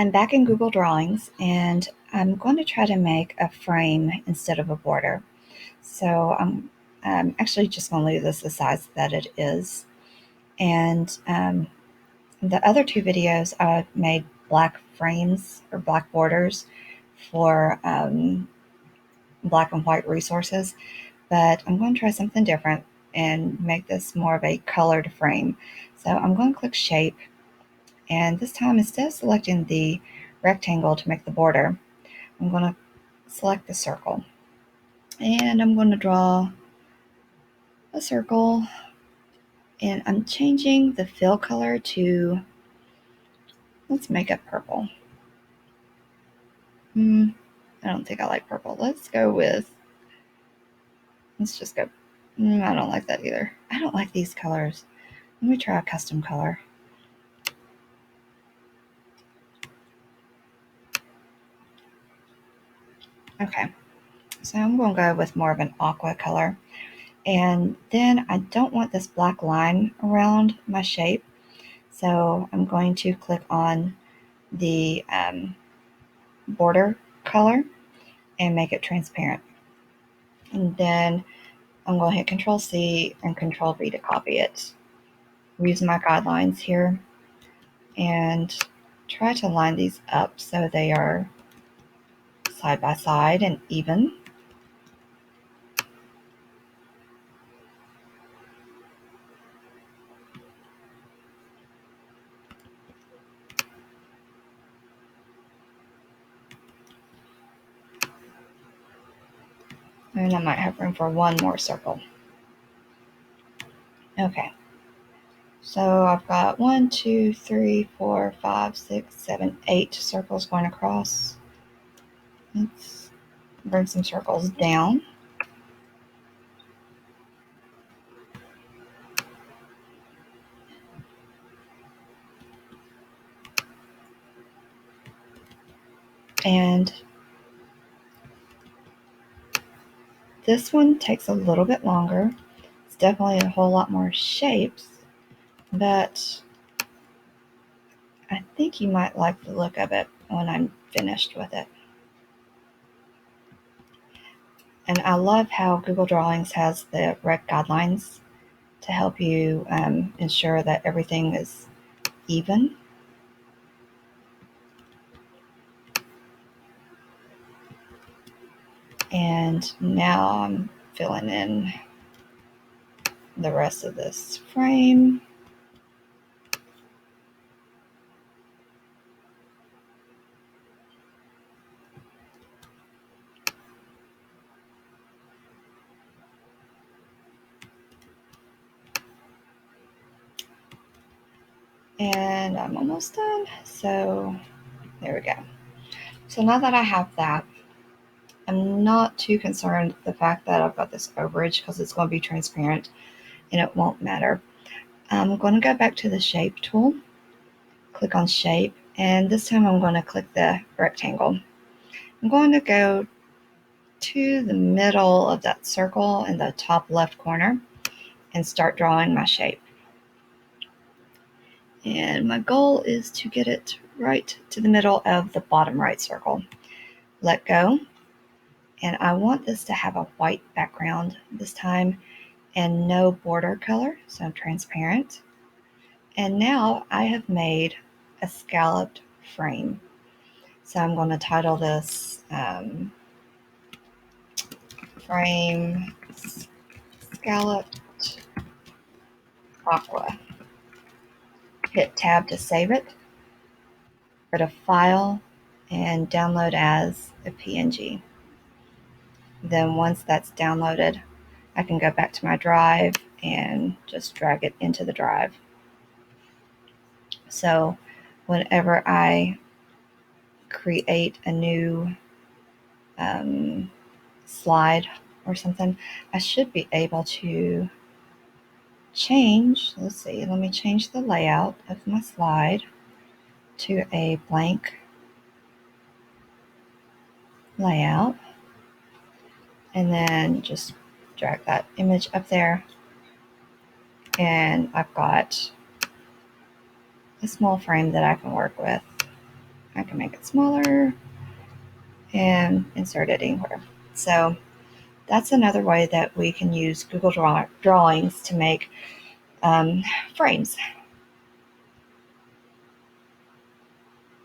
I'm back in Google Drawings and I'm going to try to make a frame instead of a border. So I'm actually just going to leave this the size that it is. And the other two videos I made black frames or black borders for black and white resources, but I'm going to try something different and make this more of a colored frame. So I'm going to click Shape, and this time instead of selecting the rectangle to make the border, I'm going to select the circle, and I'm going to draw a circle, and I'm changing the fill color to, let's make it purple. I don't think I like purple. Let's just go, I don't like that either. I don't like these colors. Let me try a custom color. Okay, so I'm going to go with more of an aqua color. And then I don't want this black line around my shape, so I'm going to click on the border color and make it transparent. And then I'm going to hit Control C and Control V to copy it. Use my guidelines here and try to line these up so they are side by side and even. And I might have room for one more circle. Okay. So I've got 1, 2, 3, 4, 5, 6, 7, 8 circles going across. Let's bring some circles down. And this one takes a little bit longer. It's definitely a whole lot more shapes, but I think you might like the look of it when I'm finished with it. And I love how Google Drawings has the rec guidelines to help you ensure that everything is even. And now I'm filling in the rest of this frame. And I'm almost done. So there we go. So now that I have that, I'm not too concerned with the fact that I've got this overage because it's going to be transparent and it won't matter. I'm going to go back to the shape tool, click on shape, and this time I'm going to click the rectangle. I'm going to go to the middle of that circle in the top left corner and start drawing my shape. And my goal is to get it right to the middle of the bottom right circle. Let go. And I want this to have a white background this time and no border color, so transparent. And now I have made a scalloped frame. So I'm going to title this Frame Scalloped Aqua. Hit Tab to save it. Go to File and download as a PNG. Then once that's downloaded, I can go back to my drive and just drag it into the drive. So whenever I create a new slide or something, I should be able to change, let's see, let me change the layout of my slide to a blank layout, and then just drag that image up there, and I've got a small frame that I can work with. I can make it smaller and insert it anywhere. So that's another way that we can use Google Drawings to make frames.